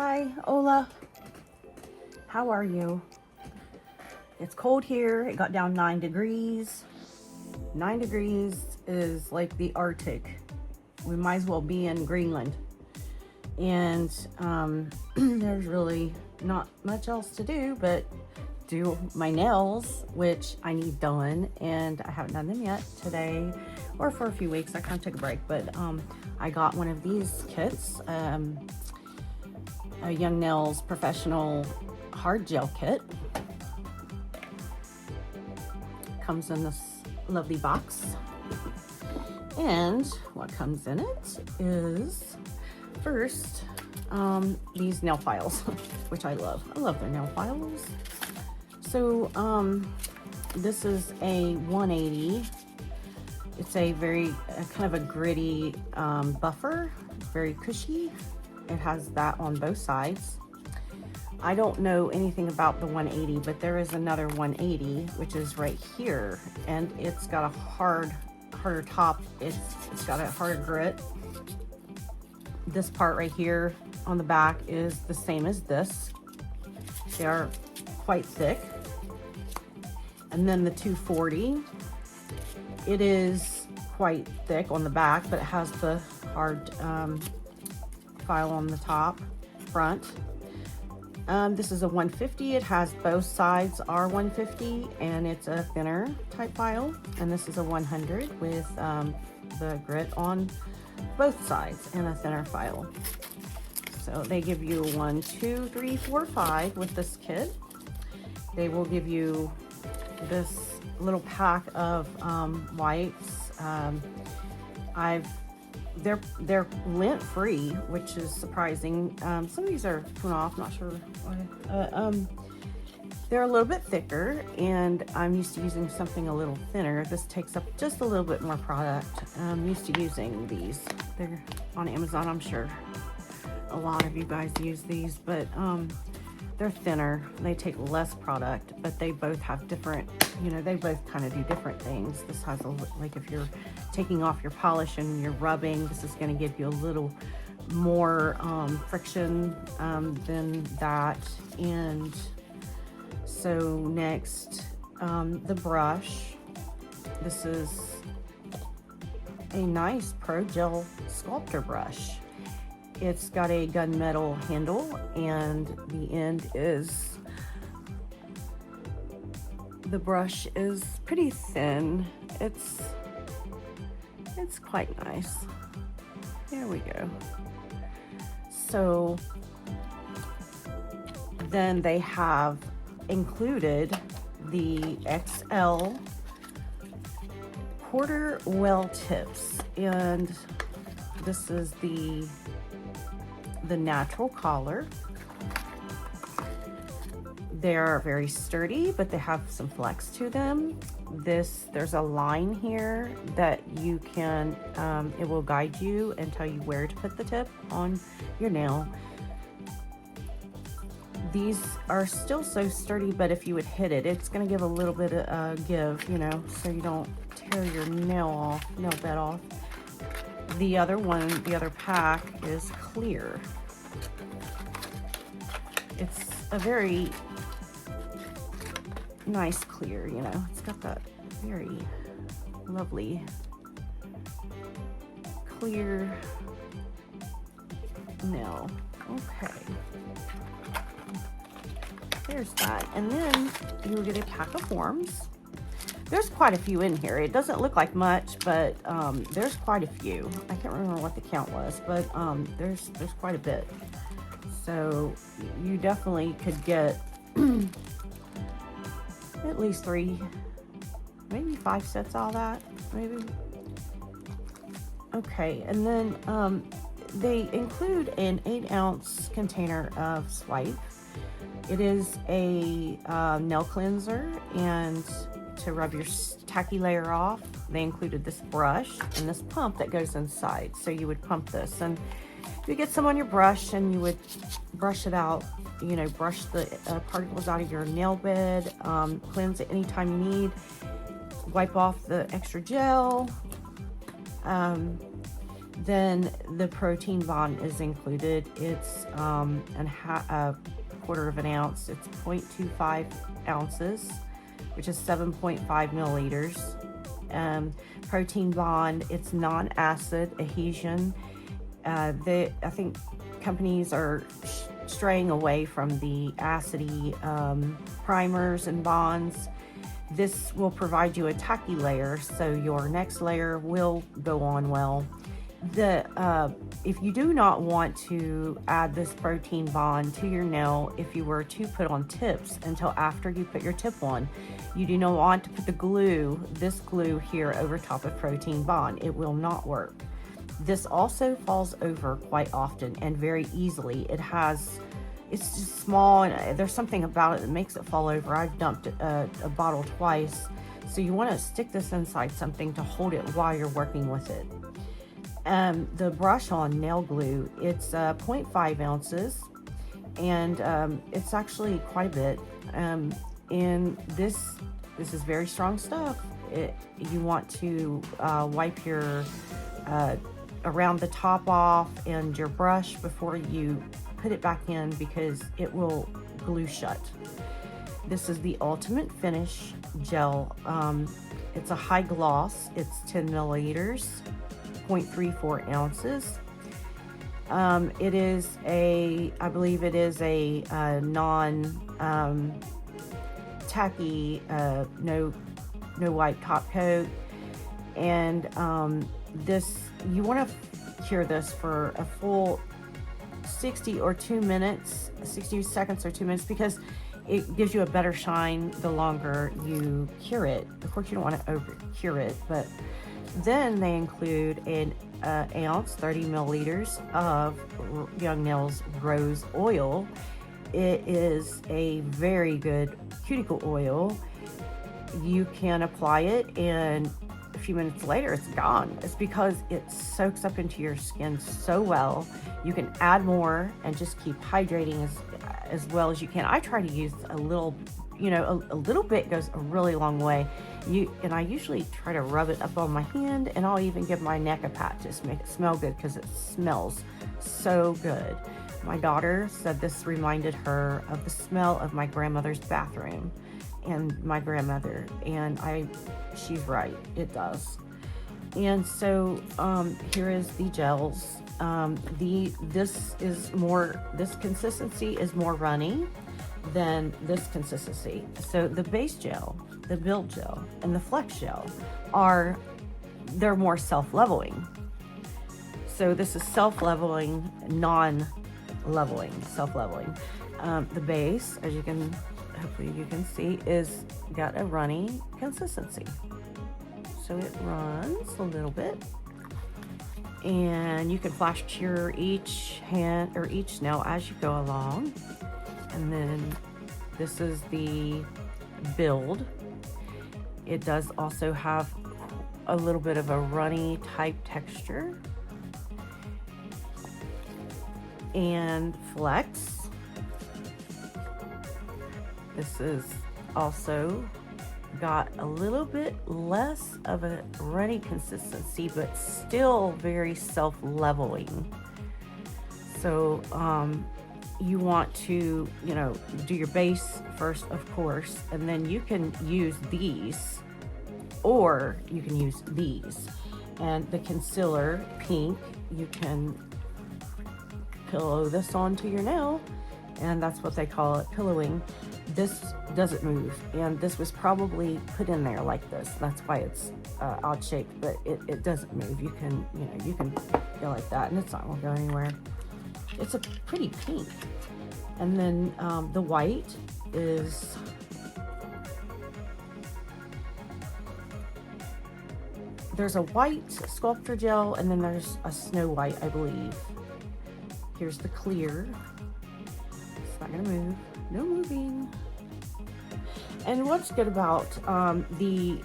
Hi, Ola. How are you? It's cold here. It got down 9 degrees. 9 degrees is like the Arctic. We might as well be in Greenland. And there's really not much else to do but do my nails, which I need done, and I haven't done them yet today or for a few weeks. I kind of took a break, but I got one of these kits, a Youngnails professional hard gel kit. Comes in this lovely box, and what comes in it is first these nail files, which I love. I love their nail files. So this is a 180. It's a very kind of a gritty buffer, very cushy. It has that on both sides. I don't know anything about the 180, but there is another 180, which is right here, and it's got a harder top. It's got a harder grit. This part right here on the back is the same as this. They are quite thick. And then the 240, it is quite thick on the back, but it has the hard file on the top front. This is a 150. It has both sides are 150, and it's a thinner type file. And this is a 100 with the grit on both sides and a thinner file. So they give you 1, 2, 3, 4, 5 with this kit. They will give you this little pack of wipes. They're lint free, which is surprising. Some of these are torn off, not sure why. They're a little bit thicker, and I'm used to using something a little thinner. This takes up just a little bit more product. I'm used to using these. They're on Amazon, I'm sure. A lot of you guys use these, but they're thinner. They take less product, but they both have different, they both kind of do different things. This has like if you're taking off your polish and you're rubbing, this is going to give you a little more friction than that. And so next, the brush. This is a nice Pro Gel sculptor brush. It's got a gunmetal handle, and the end is, the brush is pretty thin. It's quite nice. Here we go. So then they have included the XL quarter well tips, and this is the natural collar. They're very sturdy, but they have some flex to them. There's a line here that you can, it will guide you and tell you where to put the tip on your nail. These are still so sturdy, but if you would hit it, it's gonna give a little bit of give, so you don't tear your nail bed off. The other one, the other pack is clear. It's a very nice clear, it's got that very lovely clear nail. Okay, there's that. And then you'll get a pack of forms. There's quite a few in here. It doesn't look like much, but there's quite a few. I can't remember what the count was, but there's quite a bit. So you definitely could get at least 3, maybe 5 sets out of that, maybe. Okay, and then they include an 8-ounce container of swipe. It is a nail cleanser, and to rub your tacky layer off, they included this brush and this pump that goes inside. So you would pump this, and you get some on your brush, and you would brush it out, brush the particles out of your nail bed, cleanse it anytime you need, wipe off the extra gel. Then the protein bond is included. It's a quarter of an ounce. It's 0.25 ounces, which is 7.5 milliliters. Protein bond, it's non-acid adhesion. I think companies are straying away from the acidy primers and bonds. This will provide you a tacky layer, so your next layer will go on well. If you do not want to add this protein bond to your nail, if you were to put on tips until after you put your tip on, you do not want to put this glue here over top of protein bond. It will not work. This also falls over quite often and very easily. It's just small, and there's something about it that makes it fall over. I've dumped a bottle twice. So you want to stick this inside something to hold it while you're working with it. The brush on nail glue, it's 0.5 ounces, and it's actually quite a bit. And this is very strong stuff. You want to wipe your around the top off and your brush before you put it back in, because it will glue shut. This is the Ultimate Finish Gel. It's a high gloss. It's 10 milliliters, 0.34 ounces. It is I believe it is a non tacky, no white top coat. And you want to cure this for a full 60 seconds or 2 minutes, because it gives you a better shine the longer you cure it. Of course, you don't want to over cure it, but then they include an ounce, 30 milliliters of Youngnails rose oil. It is a very good cuticle oil. You can apply it, and a few minutes later it's gone. It's because it soaks up into your skin so well. You can add more and just keep hydrating as well as you can. I try to use a little, a little bit goes a really long way. And I usually try to rub it up on my hand, and I'll even give my neck a pat just to make it smell good, because it smells so good. My daughter said this reminded her of the smell of my grandmother's bathroom and my grandmother, and she's right, it does. And so here is the gels. This consistency is more runny than this consistency. So the base gel, the build gel, and the flex gel they're more self-leveling. So this is self-leveling, non-leveling, self-leveling. The base, as hopefully you can see, is got a runny consistency. So it runs a little bit, and you can flash cure each hand or each nail as you go along. And then this is the build. It does also have a little bit of a runny type texture. And flex. This is also got a little bit less of a runny consistency, but still very self-leveling. So you want to, do your base first, of course, and then you can use these, or you can use these. And the concealer, pink, you can pillow this onto your nail, and that's what they call it, pillowing. This doesn't move, and this was probably put in there like this. That's why it's odd shaped, but it doesn't move. You can go like that, and it's not going to go anywhere. It's a pretty pink. And then the white is there's a white sculpture gel, and then there's a snow white, I believe. Here's the clear. It's not gonna move. No moving. And what's good about the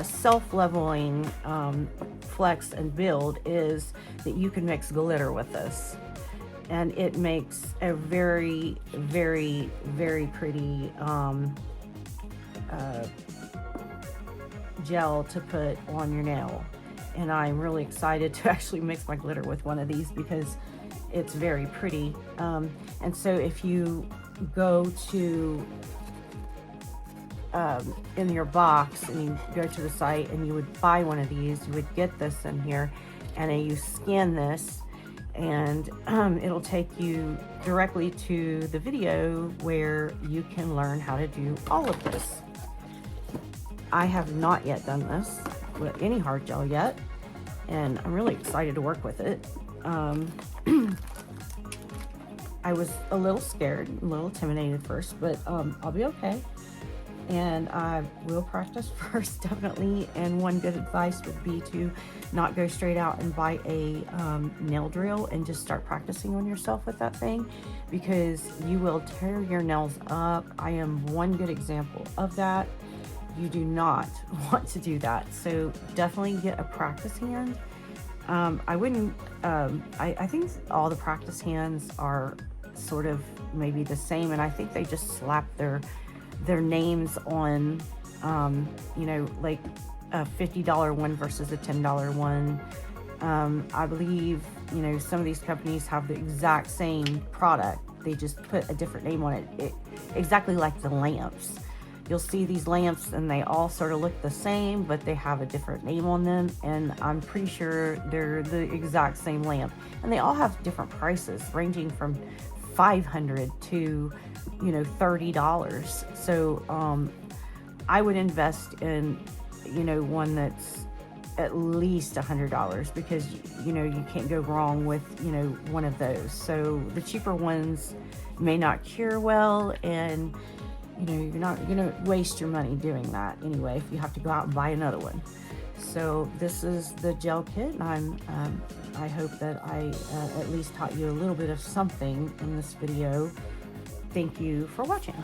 self-leveling flex and build is that you can mix glitter with this. And it makes a very, very, very pretty gel to put on your nail. and I'm really excited to actually mix my glitter with one of these because it's very pretty. And so if you go to in your box and you go to the site and you would buy one of these, you would get this in here, and then you scan this, and it'll take you directly to the video where you can learn how to do all of this. I have not yet done this with any hard gel yet, and I'm really excited to work with it. I was a little scared, a little intimidated first, but I'll be okay. And I will practice first, definitely. And one good advice would be to not go straight out and buy a nail drill and just start practicing on yourself with that thing, because you will tear your nails up. I am one good example of that. You do not want to do that. So definitely get a practice hand. I wouldn't, I think all the practice hands are sort of maybe the same, and I think they just slap their names on, you know, like a $50 one versus a $10 one. I believe, you know, some of these companies have the exact same product. They just put a different name on it, exactly like the lamps. You'll see these lamps and they all sort of look the same, but they have a different name on them. And I'm pretty sure they're the exact same lamp. And they all have different prices, ranging from $500 to, you know, $30. So I would invest in, you know, one that's at least $100, because, you know, you can't go wrong with, you know, one of those. So the cheaper ones may not cure well, and you know, you're not gonna waste your money doing that anyway if you have to go out and buy another one. So this is the gel kit, and I hope that I at least taught you a little bit of something in this video. Thank you for watching.